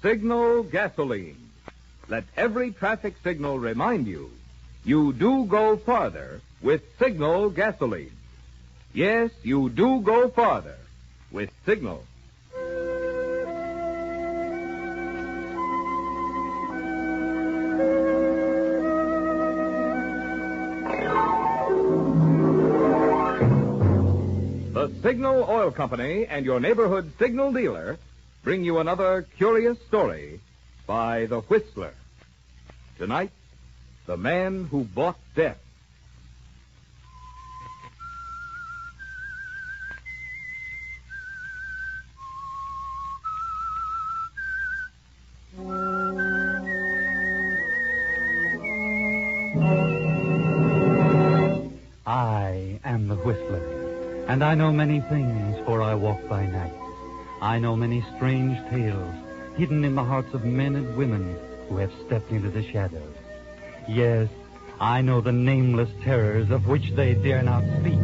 Signal gasoline. Let every traffic signal remind you, you do go farther with Signal gasoline. Yes, you do go farther with Signal. The Signal Oil Company and your neighborhood Signal dealer bring you another curious story by The Whistler. Tonight, The Man Who Bought Death. I am the Whistler, and I know many things, for I walk by night. I know many strange tales hidden in the hearts of men and women who have stepped into the shadows. Yes, I know the nameless terrors of which they dare not speak.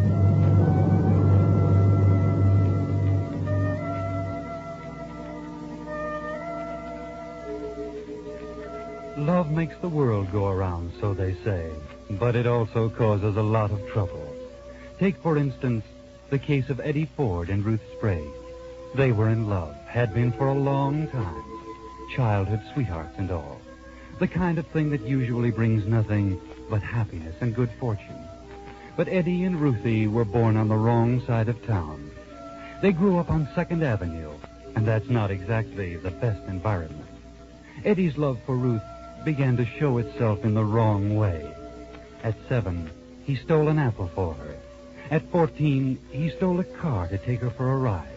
Love makes the world go around, so they say, but it also causes a lot of trouble. Take, for instance, the case of Eddie Ford and Ruth Sprague. They were in love, had been for a long time, childhood sweethearts and all. The kind of thing that usually brings nothing but happiness and good fortune. But Eddie and Ruthie were born on the wrong side of town. They grew up on 2nd Avenue, and that's not exactly the best environment. Eddie's love for Ruth began to show itself in the wrong way. At 7, he stole an apple for her. At 14, he stole a car to take her for a ride.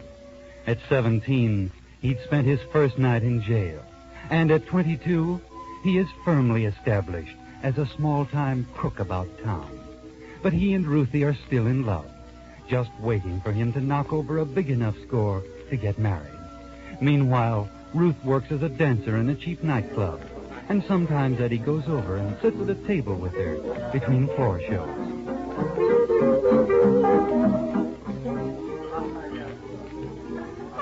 At 17, he'd spent his first night in jail. And at 22, he is firmly established as a small-time crook about town. But he and Ruthie are still in love, just waiting for him to knock over a big enough score to get married. Meanwhile, Ruth works as a dancer in a cheap nightclub, and sometimes Eddie goes over and sits at a table with her between floor shows.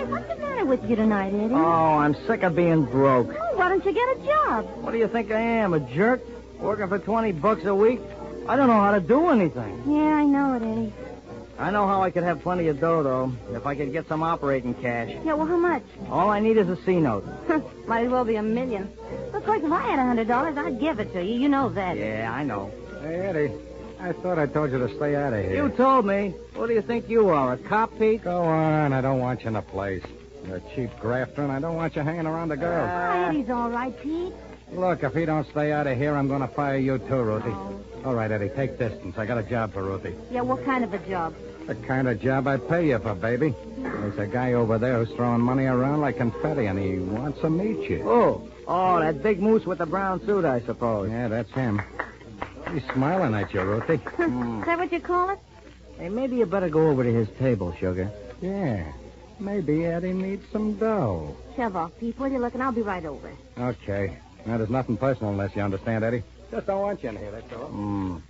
What's the matter with you tonight, Eddie? Oh, I'm sick of being broke. Oh, why don't you get a job? What do you think I am, a jerk? Working for $20 a week? I don't know how to do anything. Yeah, I know it, Eddie. I know how I could have plenty of dough, though, if I could get some operating cash. Yeah, well, how much? All I need is a C-note. Might as well be $1 million. Looks like if I had $100, I'd give it to you. You know that. Yeah, I know. Hey, Eddie, I thought I told you to stay out of here. You told me. What do you think you are, a cop, Pete? Go on, I don't want you in the place. You're a cheap grafter, and I don't want you hanging around the girls. Eddie's all right, Pete. Look, if he don't stay out of here, I'm going to fire you too, Ruthie. Oh. All right, Eddie, take distance. I got a job for Ruthie. Yeah, what kind of a job? The kind of job I pay you for, baby. There's a guy over there who's throwing money around like confetti, and he wants to meet you. Oh, that big moose with the brown suit, I suppose. Yeah, that's him. He's smiling at you, Ruthie. Is that what you call it? Hey, maybe you better go over to his table, sugar. Yeah, maybe Eddie needs some dough. Shove off, Pete. Will you look, and I'll be right over. Okay. Now, there's nothing personal unless you understand, Eddie. Just don't want you in here, that's all.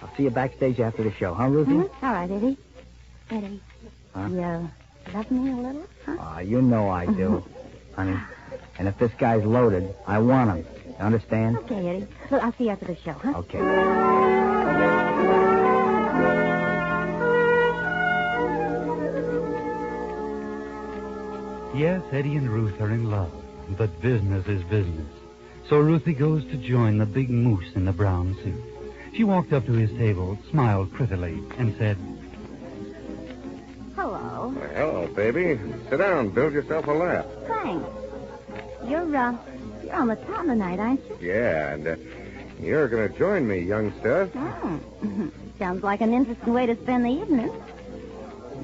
I'll see you backstage after the show, huh, Ruthie? Mm-hmm. All right, Eddie. Eddie, Huh? you love me a little, huh? Ah, you know I do, honey. And if this guy's loaded, I want him. You understand? Okay, Eddie. Look, I'll see you after the show, huh? Okay. Yes, Eddie and Ruth are in love, but business is business. So Ruthie goes to join the big moose in the brown suit. She walked up to his table, smiled prettily, and said, Hello. Well, hello, baby. Sit down. Build yourself a laugh. Thanks. You're on the town tonight, aren't you? Yeah, and you're going to join me, youngster. Oh. Sounds like an interesting way to spend the evening.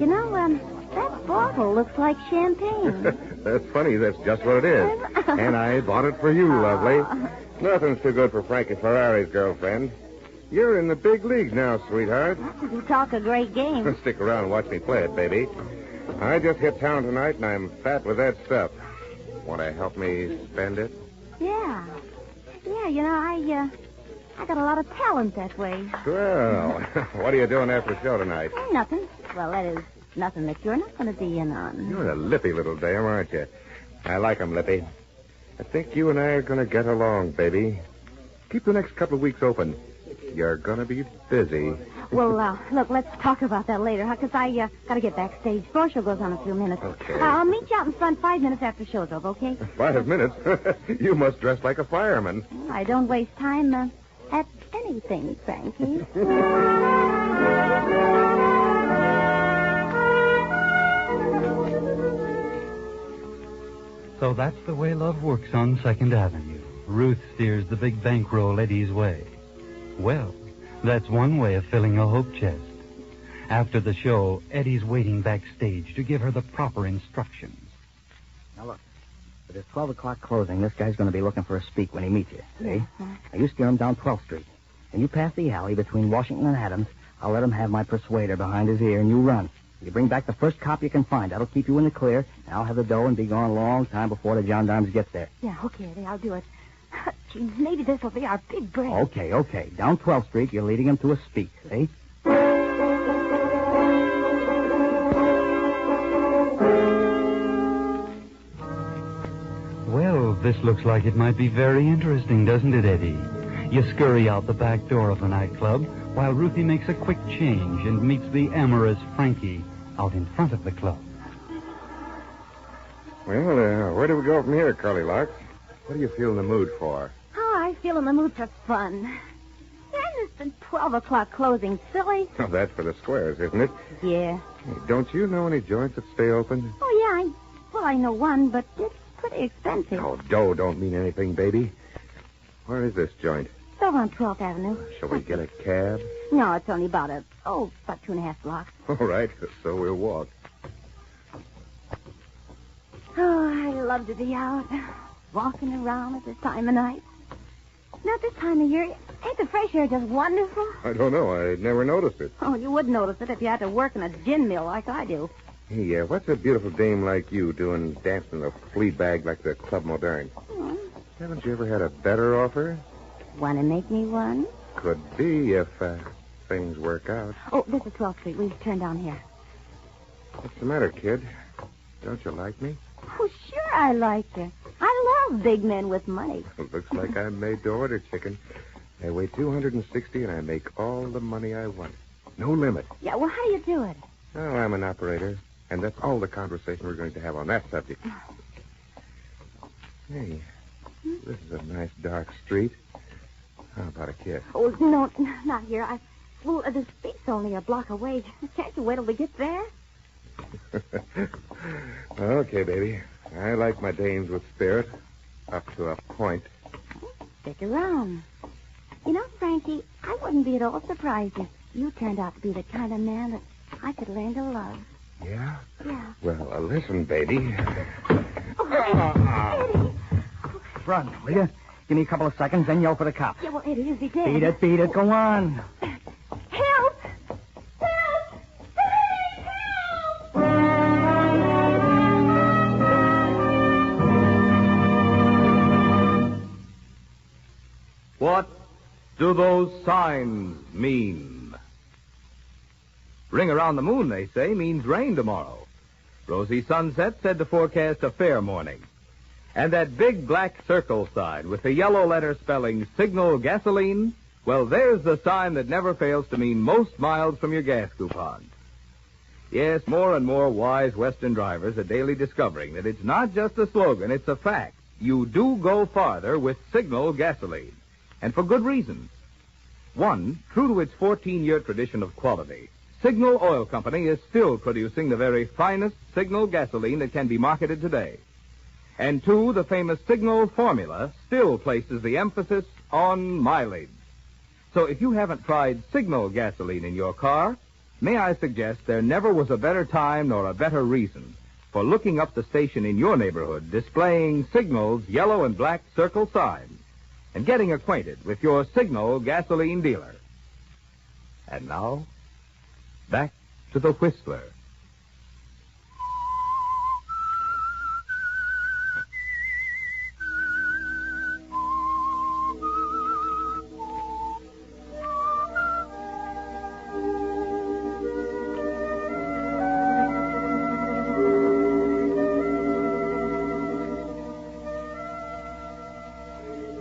You know, that bottle looks like champagne. That's funny. That's just what it is. And I bought it for you, lovely. Nothing's too good for Frankie Ferrari's girlfriend. You're in the big league now, sweetheart. You talk a great game. Stick around and watch me play it, baby. I just hit town tonight, and I'm fat with that stuff. Want to help me spend it? Yeah. Yeah, you know, I got a lot of talent that way. Well, what are you doing after the show tonight? Nothing. Well, that is nothing that you're not going to be in on. You're a lippy little dame, aren't you? I like 'em, Lippy. I think you and I are going to get along, baby. Keep the next couple of weeks open. You're going to be busy. Well, look, let's talk about that later, because I got to get backstage. Floor show goes on in a few minutes. Okay. I'll meet you out in front 5 minutes after show's over, okay? 5 minutes? You must dress like a fireman. I don't waste time at anything, Frankie. So that's the way love works on 2nd Avenue. Ruth steers the big bankroll Eddie's way. Well, that's one way of filling a hope chest. After the show, Eddie's waiting backstage to give her the proper instructions. Now, look. For this 12 o'clock closing, this guy's going to be looking for a speak when he meets you, see? Now, you steer him down 12th Street. And you pass the alley between Washington and Adams. I'll let him have my persuader behind his ear, and you run. You bring back the first cop you can find. That'll keep you in the clear, and I'll have the dough and be gone a long time before the gendarmes get there. Yeah, okay, Eddie, I'll do it. Gee, maybe this will be our big break. Okay. Down 12th Street, you're leading him to a speak, see? Well, this looks like it might be very interesting, doesn't it, Eddie? You scurry out the back door of the nightclub while Ruthie makes a quick change and meets the amorous Frankie out in front of the club. Well, where do we go from here, Curly Locks? What do you feel in the mood for? Oh, I feel in the mood for fun. Isn't the 12 o'clock closing silly? Oh, that's for the squares, isn't it? Yeah. Hey, don't you know any joints that stay open? Oh, yeah, I know one, but it's pretty expensive. Oh, dough don't mean anything, baby. Where is this joint? It's over on 12th Avenue. Shall we get a cab? No, it's only about 2.5 blocks. All right, so we'll walk. Oh, I love to be out, walking around at this time of night. Not this time of year. Ain't the fresh air just wonderful? I don't know. I never noticed it. Oh, you would notice it if you had to work in a gin mill like I do. Hey, what's a beautiful dame like you doing dancing a flea bag like the Club Moderne? Haven't you ever had a better offer? Want to make me one? Could be if things work out. Oh, this is 12th Street. We've turned down here. What's the matter, kid? Don't you like me? Oh, sure I like you. I love big men with money. It looks like I'm made to order, chicken. I weigh 260 and I make all the money I want. No limit. Yeah, well, how do you do it? Oh, I'm an operator. And that's all the conversation we're going to have on that subject. Hey, this is a nice dark street. How about a kiss? Oh, no, not here. Well, the speak's only a block away. Can't you wait till we get there? Okay, baby. I like my dames with spirit. Up to a point. Stick around. You know, Frankie, I wouldn't be at all surprised if you turned out to be the kind of man that I could learn to love. Yeah? Yeah. Well, listen, baby. Eddie. Run, will you? Give me a couple of seconds, then yell for the cops. Yeah, well, Eddie, is he dead? Beat it. Go on. Help! Help! What do those signs mean? Ring around the moon, they say, means rain tomorrow. Rosy sunset said to forecast a fair morning. And that big black circle sign with the yellow letter spelling Signal Gasoline, well, there's the sign that never fails to mean most miles from your gas coupon. Yes, more and more wise Western drivers are daily discovering that it's not just a slogan, it's a fact. You do go farther with Signal Gasoline. And for good reasons. One, true to its 14-year tradition of quality, Signal Oil Company is still producing the very finest Signal gasoline that can be marketed today. And two, the famous Signal formula still places the emphasis on mileage. So if you haven't tried Signal gasoline in your car, may I suggest there never was a better time nor a better reason for looking up the station in your neighborhood displaying Signal's yellow and black circle sign and getting acquainted with your Signal gasoline dealer. And now, back to the Whistler.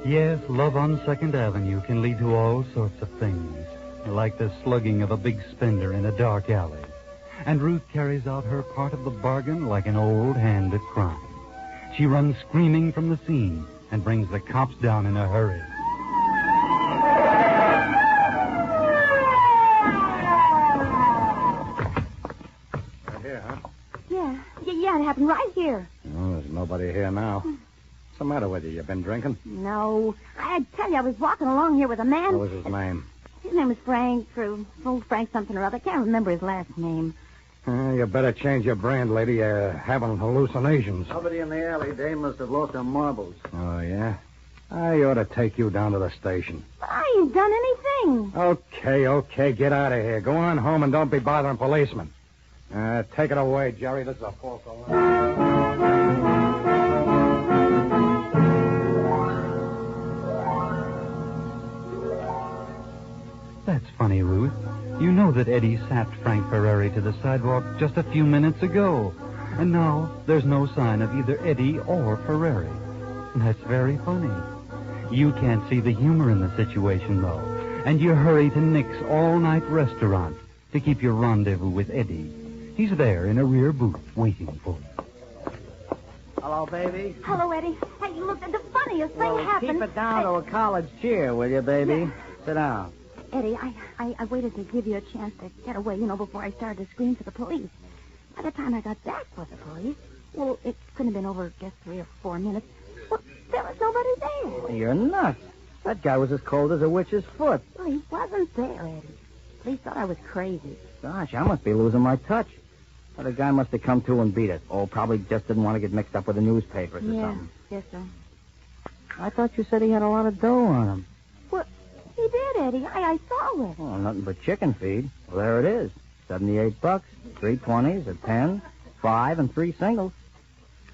Yes, love on 2nd Avenue can lead to all sorts of things, like the slugging of a big spender in a dark alley. And Ruth carries out her part of the bargain like an old hand at crime. She runs screaming from the scene and brings the cops down in a hurry. Right here, huh? Yeah, it happened right here. Oh, there's nobody here now. What's the matter with you? You been drinking? No, I tell you, I was walking along here with a man. What was his name? His name was Frank, or Frank something or other. I can't remember his last name. You better change your brand, lady. You're having hallucinations. Somebody in the alley, Dame must have lost her marbles. Oh, yeah? I ought to take you down to the station. I ain't done anything. Okay. Get out of here. Go on home and don't be bothering policemen. Take it away, Jerry. This is a false alarm. That's funny, Ruth. You know that Eddie sapped Frank Ferrari to the sidewalk just a few minutes ago. And now there's no sign of either Eddie or Ferrari. That's very funny. You can't see the humor in the situation, though. And you hurry to Nick's all-night restaurant to keep your rendezvous with Eddie. He's there in a rear booth waiting for you. Hello, baby. Hello, Eddie. Hey, look, the funniest thing happened. Keep it down to a college cheer, will you, baby? Yeah. Sit down. Eddie, I waited to give you a chance to get away, before I started to scream for the police. By the time I got back with the police, well, it couldn't have been over just 3 or 4 minutes. Well, there was nobody there. You're nuts. That guy was as cold as a witch's foot. Well, he wasn't there, Eddie. Police thought I was crazy. Gosh, I must be losing my touch. Well, the guy must have come to and beat it. Oh, probably just didn't want to get mixed up with the newspapers or something. Yes, sir. I thought you said he had a lot of dough on him. Well, he did, Eddie. I saw it. Oh, nothing but chicken feed. Well, there it is. $78, 3 20s, a 10, 5, and 3 singles.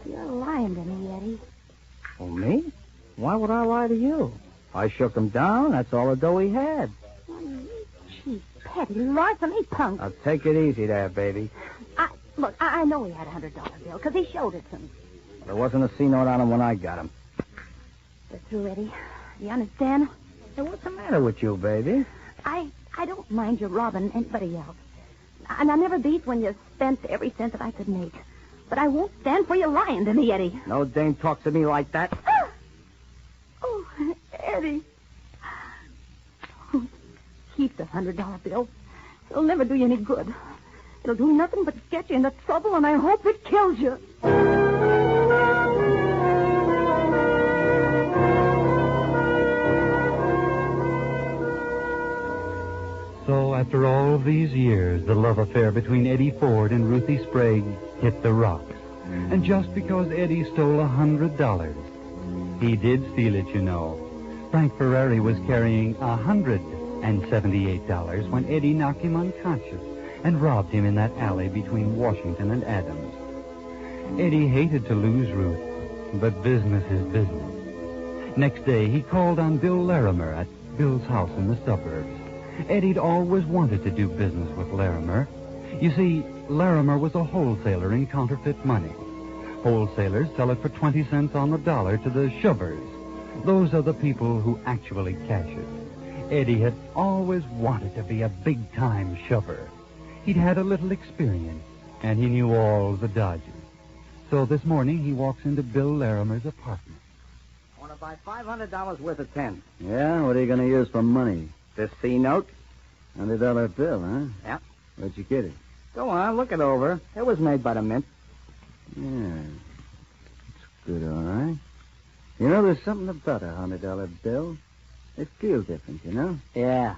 You're lying to me, Eddie. Oh, me? Why would I lie to you? I shook him down. That's all the dough he had. Gee, petty, larceny punk. Now, take it easy there, baby. Look, I know he had a $100 bill, because he showed it to me. There wasn't a C-note on him when I got him. We're through, Eddie. You understand? Hey, what's the matter with you, baby? I don't mind you robbing anybody else. And I never beat when you spent every cent that I could make. But I won't stand for you lying to me, Eddie. No dame talks to me like that. Oh, Eddie. Keep the $100 bill. It'll never do you any good. It'll do nothing but get you into trouble, and I hope it kills you. So, after all of these years, the love affair between Eddie Ford and Ruthie Sprague hit the rocks. And just because Eddie stole $100, he did steal it, you know. Frank Ferrari was carrying $178 when Eddie knocked him unconscious and robbed him in that alley between Washington and Adams. Eddie hated to lose Ruth, but business is business. Next day, he called on Bill Larimer at Bill's house in the suburbs. Eddie'd always wanted to do business with Larimer. You see, Larimer was a wholesaler in counterfeit money. Wholesalers sell it for 20 cents on the dollar to the shovers. Those are the people who actually cash it. Eddie had always wanted to be a big-time shover. He'd had a little experience, and he knew all the dodges. So this morning, he walks into Bill Larimer's apartment. I want to buy $500 worth of 10. Yeah? What are you going to use for money? This C-note? $100 bill, huh? Yeah. Where'd you get it? Go on, look it over. It was made by the mint. Yeah. It's good, all right. You know, there's something about a $100 bill. They feel different, you know? Yeah,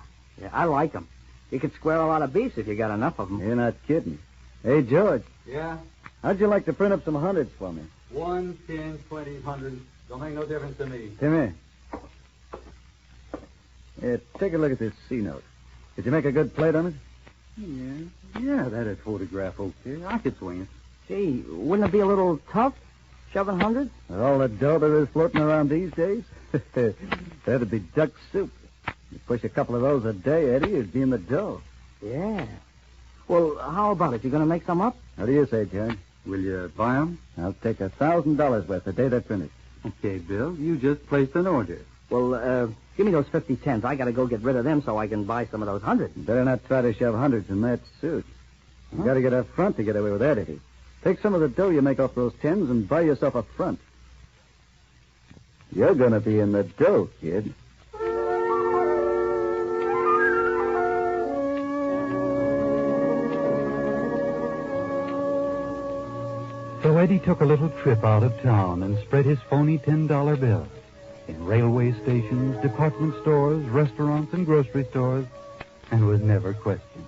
I like them. You could square a lot of beefs if you got enough of them. You're not kidding. Hey, George. Yeah? How'd you like to print up some hundreds for me? 1, 10, 20, 100. Don't make no difference to me. Come here. Here, take a look at this C-note. Did you make a good plate on it? Yeah, that'd photograph okay. I could swing it. Gee, wouldn't it be a little tough, shoving hundreds? With all the dough there is floating around these days? That'd be duck soup. You push a couple of those a day, Eddie, you'd be in the dough. Yeah. Well, how about it? You going to make some up? How do you say, George? Will you buy 'em? I'll take $1,000 worth the day they're finished. Okay, Bill. You just placed an order. Well, give me those 50 cents. I got to go get rid of them so I can buy some of those hundreds. You better not try to shove hundreds in that suit. You got to get up front to get away with that, Eddie. Take some of the dough you make off those tens and buy yourself a front. You're going to be in the dough, kid. So Eddie took a little trip out of town and spread his phony $10 bill in railway stations, department stores, restaurants, and grocery stores, and was never questioned.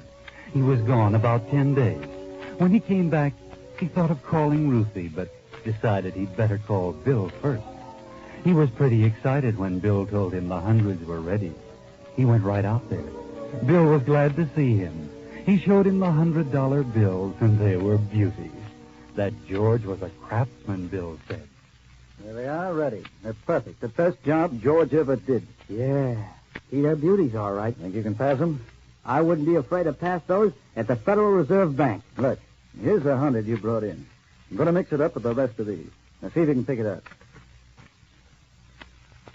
He was gone about 10 days. When he came back, he thought of calling Ruthie, but decided he'd better call Bill first. He was pretty excited when Bill told him the hundreds were ready. He went right out there. Bill was glad to see him. He showed him the $100 bills, and they were beauties. That George was a craftsman, Bill said. There they are, ready. They're perfect. The best job George ever did. Yeah. See, they're beauties, all right. Think you can pass them? I wouldn't be afraid to pass those at the Federal Reserve Bank. Look, here's the 100 you brought in. I'm going to mix it up with the rest of these. Now, see if you can pick it up.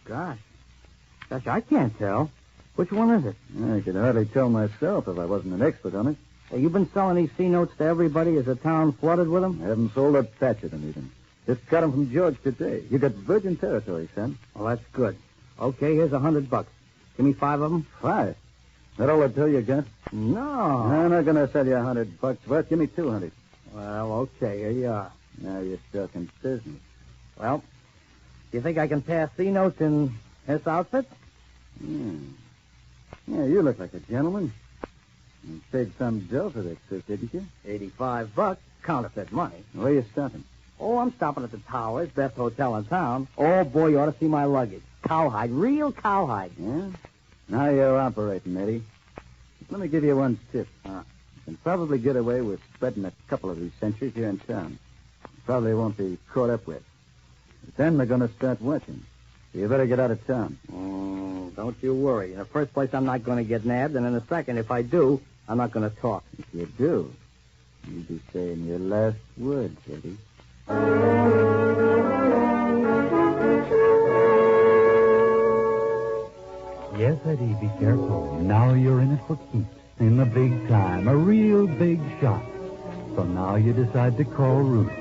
Gosh, I can't tell. Which one is it? I could hardly tell myself if I wasn't an expert on it. Hey, you've been selling these C-notes to everybody as the town flooded with them? I haven't sold a patch of them even. Just got them from George today. You got virgin territory, son. Well, that's good. Okay, here's $100. Give me 5 of them. 5? That all the dough you got? No. I'm not going to sell you $100 worth. Give me 200. Well, okay, here you are. Now you're talking business. Well, you think I can pass C-notes in this outfit? Yeah, you look like a gentleman. You paid some dough for that suit, didn't you? $85. Counterfeit money. Where you stopping? Oh, I'm stopping at the Towers, best hotel in town. Oh, boy, you ought to see my luggage. Cowhide, real cowhide. Yeah? Now you're operating, Eddie. Let me give you one tip. You can probably get away with spreading a couple of these centuries here in town. You probably won't be caught up with. But then they're going to start watching. So you better get out of town. Don't you worry. In the first place, I'm not going to get nabbed, and in the second, if I do, I'm not going to talk. If you do, you'll be saying your last words, Eddie. Yes, Eddie, be careful. Now you're in it for keeps. In the big time. A real big shot. So now you decide to call Ruth.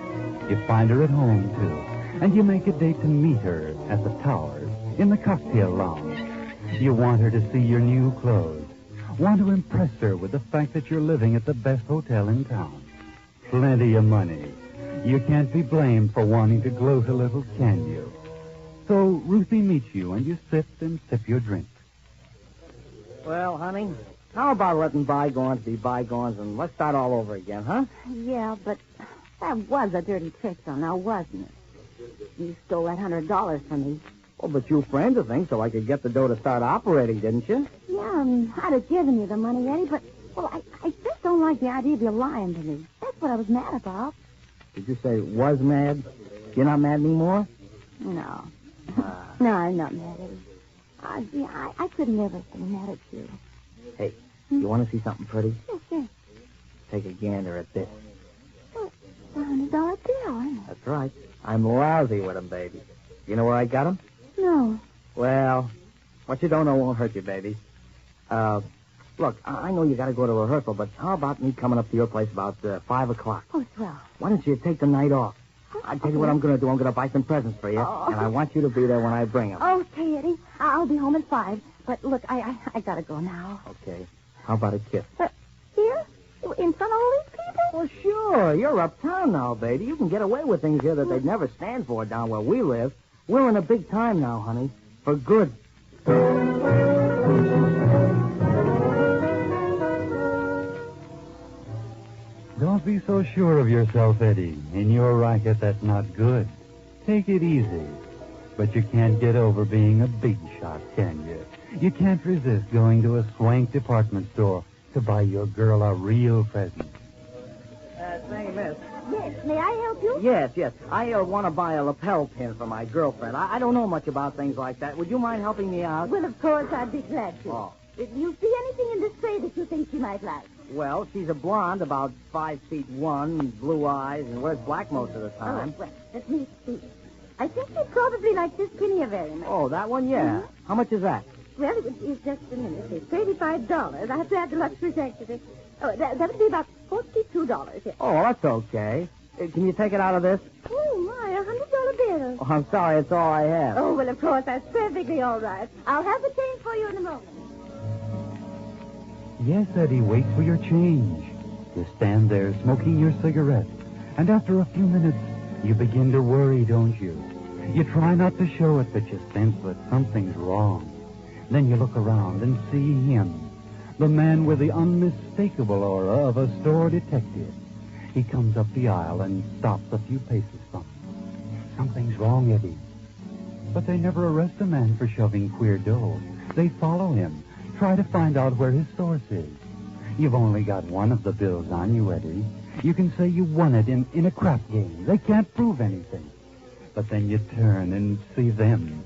You find her at home, too. And you make a date to meet her at the Towers in the cocktail lounge. You want her to see your new clothes. Want to impress her with the fact that you're living at the best hotel in town. Plenty of money. You can't be blamed for wanting to gloat a little, can you? So Ruthie meets you, and you sit and sip your drink. Well, honey, how about letting bygones be bygones and let's start all over again, huh? Yeah, but that was a dirty trick, though, now, wasn't it? You stole that $100 from me. Oh, but you framed the thing so I could get the dough to start operating, didn't you? Yeah, I'd have given you the money, Eddie, but, well, I just don't like the idea of you lying to me. That's what I was mad about. Did you say was mad? You're not mad anymore? No. No, I'm not mad, Eddie. I could never be mad at you. Hey, you want to see something pretty? Yes, yes. Take a gander at this. Oh, it's $100 bill, isn't it? That's right. I'm lousy with 'em, baby. You know where I got 'em? No. Well, what you don't know won't hurt you, baby. Look, I know you got to go to rehearsal, but how about me coming up to your place about 5 o'clock? Oh, swell. Why don't you take the night off? I'll tell you what I'm going to do. I'm going to buy some presents for you, and I want you to be there when I bring them. Okay, Eddie. I'll be home at 5. But look, I got to go now. Okay. How about a kiss? Here? In front of all these people? Well, sure. You're uptown now, baby. You can get away with things here that they'd never stand for down where we live. We're in a big time now, honey. For good. Don't be so sure of yourself, Eddie. In your racket, that's not good. Take it easy. But you can't get over being a big shot, can you? You can't resist going to a swank department store to buy your girl a real present. Say, miss. Yes. May I help you? Yes. I want to buy a lapel pin for my girlfriend. I don't know much about things like that. Would you mind helping me out? Well, of course, I'd be glad to. Oh. Do you see anything in this tray that you think she might like? Well, she's a blonde, about 5'1", blue eyes, and wears black most of the time. Oh, well, let me see. I think you'd probably like this pinny very much. Oh, that one? Yeah. How much is that? Well, it's just a minute. It's $35. I have to add the luxury tax to it. Oh, that would be about $42. Yes. Oh, that's okay. Can you take it out of this? Oh, my, $100 bill. Oh, I'm sorry. It's all I have. Oh, well, of course, that's perfectly all right. I'll have the change for you in a moment. Yes, Eddie, wait for your change. You stand there smoking your cigarette, and after a few minutes, you begin to worry, don't you? You try not to show it, but you sense that something's wrong. Then you look around and see him, the man with the unmistakable aura of a store detective. He comes up the aisle and stops a few paces from him. Something's wrong, Eddie. But they never arrest a man for shoving queer dough. They follow him, try to find out where his source is. You've only got one of the bills on you, Eddie. You can say you won it in a crap game. They can't prove anything. But then you turn and see them,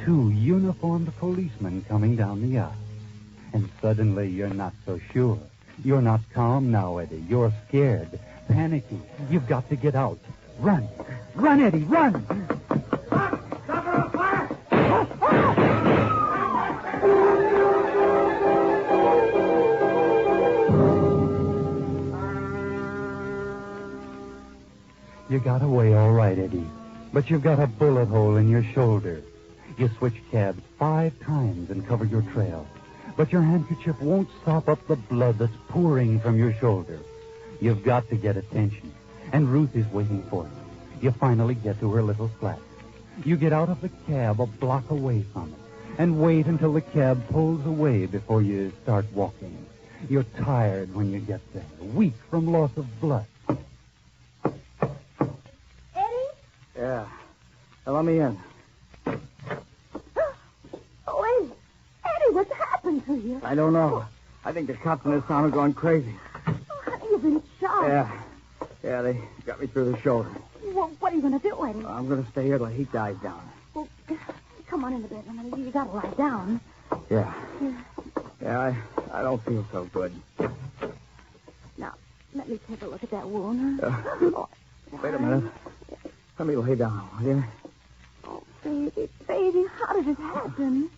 two uniformed policemen coming down the aisle. And suddenly you're not so sure. You're not calm now, Eddie. You're scared, panicky. You've got to get out. Run. Run, Eddie, run! You got away all right, Eddie. But you've got a bullet hole in your shoulder. You switch cabs 5 times and cover your trail. But your handkerchief won't sop up the blood that's pouring from your shoulder. You've got to get attention. And Ruth is waiting for you. You finally get to her little flat. You get out of the cab a block away from it. And wait until the cab pulls away before you start walking. You're tired when you get there. Weak from loss of blood. Yeah. Now, let me in. Oh, Eddie, what's happened to you? I don't know. I think the cops in this town are going crazy. Oh, honey, you've been shot. Yeah, they got me through the shoulder. Well, what are you going to do, Eddie? I'm going to stay here till the heat dies down. Well, come on in the bedroom, honey. You got to lie down. Yeah. Yeah, I don't feel so good. Now, let me take a look at that wound. Wait a minute. Let me lay down, will you? Oh, baby, how did it happen?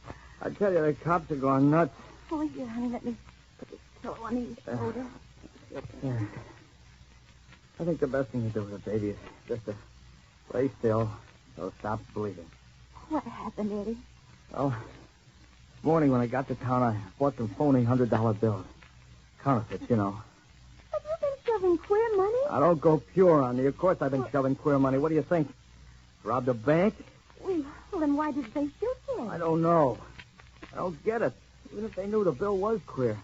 I tell you, the cops are going nuts. Oh, here, honey, let me put this pillow on your shoulder. Yeah. I think the best thing to do with the baby is just to lay still so it stops bleeding. What happened, Eddie? Well, this morning when I got to town, I bought some phony $100 bills. Counterfeits, you know. Have you been shoving queer money? I don't go pure on you. Of course I've been shoving queer money. What do you think? Robbed a bank? Well, then why did they shoot you? I don't know. I don't get it. Even if they knew the bill was queer,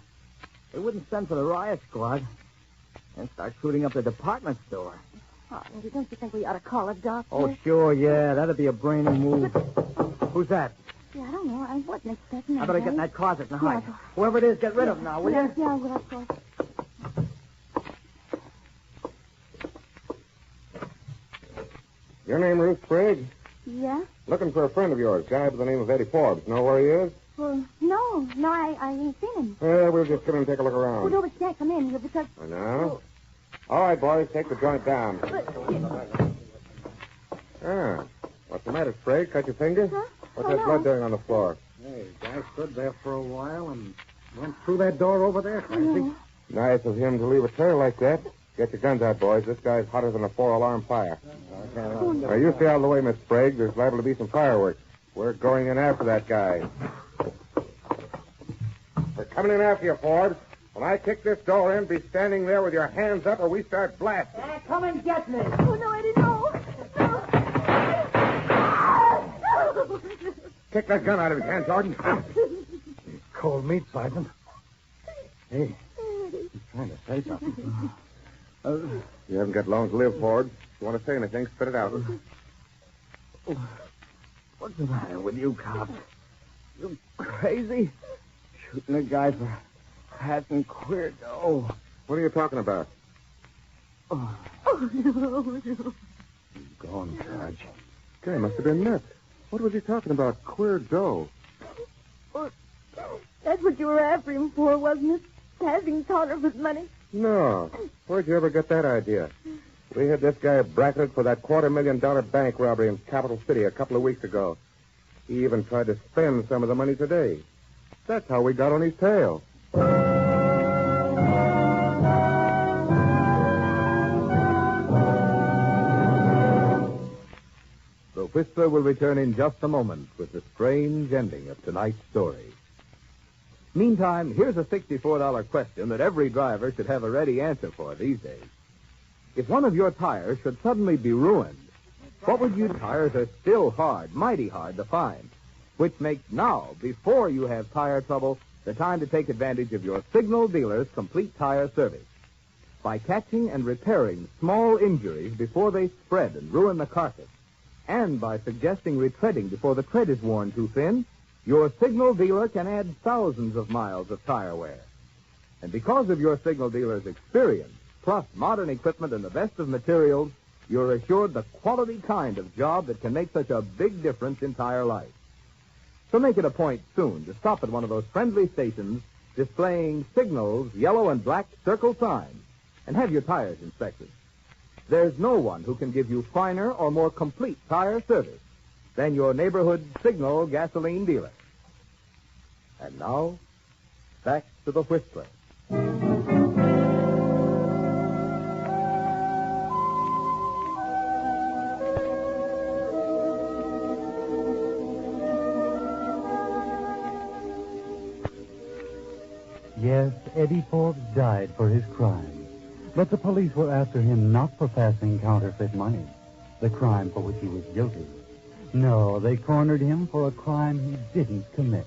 they wouldn't send for the riot squad and start shooting up the department store. Oh, Eddie, don't you think we ought to call a doctor? Oh, sure, yeah. That'd be a brainy move. Who's that? Yeah, I don't know. I wasn't expecting that. I better get in that closet and hide. Yeah. Whoever it is, get rid of him now, will you? Yeah, well, of course. Your name Ruth Sprague? Yeah? Looking for a friend of yours, guy by the name of Eddie Forbes. Know where he is? Well, no, I ain't seen him. We'll just come in and take a look Well, around. no, but you can't come in here because... I know. All right, boys, take the joint down. What's the matter, Sprague? Cut your finger? Huh? What's Oh, that no. blood doing on the floor? Hey, guy stood there for a while and went through that door over there, crazy. Nice of him to leave a trail like that. Get your guns out, boys. This guy's hotter than a 4-alarm fire. Now, you stay out of the way, Miss Sprague. There's liable to be some fireworks. We're going in after that guy. We're coming in after you, Forbes. When I kick this door in, be standing there with your hands up or we start blasting. Come and get me. Oh, no, Eddie, no. Kick that gun out of his hand, Jordan. Cold meat, Sergeant. Hey, He's trying to say something. You haven't got long to live, Forbes. If you want to say anything, spit it out. what's the matter with you, cops? You crazy? Shooting a guy for passing queer dough. What are you talking about? Oh, no. Gone, Sarge. Guy must have been nuts. What was he talking about? Queer dough. Well, that's what you were after him for, wasn't it? Passing counterfeit money. No. Where'd you ever get that idea? We had this guy bracketed for that $250,000 bank robbery in Capital City a couple of weeks ago. He even tried to spend some of the money today. That's how we got on his tail. The Whistler will return in just a moment with the strange ending of tonight's story. Meantime, here's a $64 question that every driver should have a ready answer for these days. If one of your tires should suddenly be ruined, what would you... Tires are still hard, mighty hard to find, which makes now, before you have tire trouble, the time to take advantage of your Signal dealer's complete tire service. By catching and repairing small injuries before they spread and ruin the carcass, and by suggesting retreading before the tread is worn too thin, your Signal dealer can add thousands of miles of tire wear. And because of your Signal dealer's experience, plus modern equipment and the best of materials, you're assured the quality kind of job that can make such a big difference in tire life. So make it a point soon to stop at one of those friendly stations displaying Signal's yellow and black circle signs and have your tires inspected. There's no one who can give you finer or more complete tire service than your neighborhood Signal gasoline dealer. And now, back to the Whistler. Yes, Eddie Forbes died for his crime. But the police were after him not for passing counterfeit money, the crime for which he was guilty. No, they cornered him for a crime he didn't commit,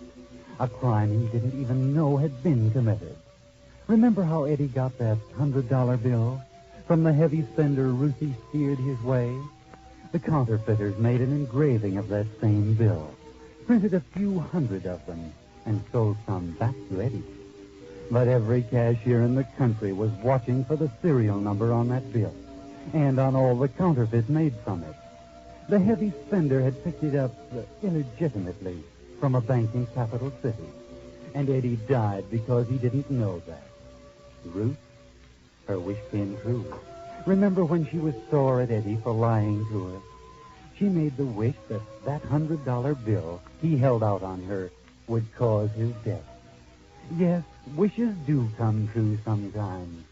a crime he didn't even know had been committed. Remember how Eddie got that $100 bill from the heavy spender Ruthie steered his way? The counterfeiters made an engraving of that same bill, printed a few hundred of them, and sold some back to Eddie. But every cashier in the country was watching for the serial number on that bill and on all the counterfeits made from it. The heavy spender had picked it up illegitimately from a bank in Capital City, and Eddie died because he didn't know that. Ruth, her wish came true. Remember when she was sore at Eddie for lying to her? She made the wish that that $100 bill he held out on her would cause his death. Yes, wishes do come true sometimes,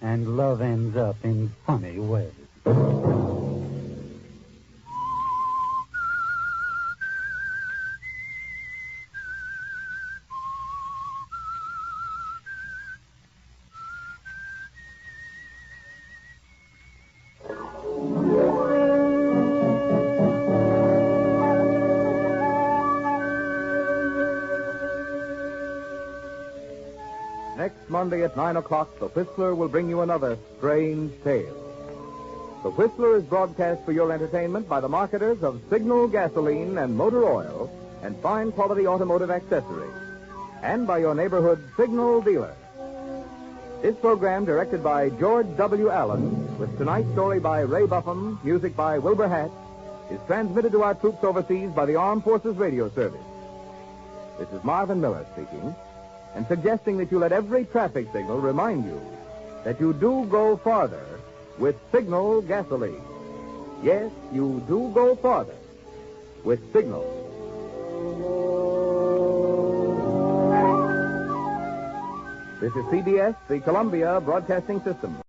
and love ends up in funny ways. Next Monday at 9 o'clock, the Whistler will bring you another strange tale. The Whistler is broadcast for your entertainment by the marketers of Signal gasoline and motor oil and fine quality automotive accessories, and by your neighborhood Signal dealer. This program, directed by George W. Allen, with tonight's story by Ray Buffum, music by Wilbur Hatch, is transmitted to our troops overseas by the Armed Forces Radio Service. This is Marvin Miller speaking, and suggesting that you let every traffic signal remind you that you do go farther with Signal gasoline. Yes, you do go farther with Signal. This is CBS, the Columbia Broadcasting System.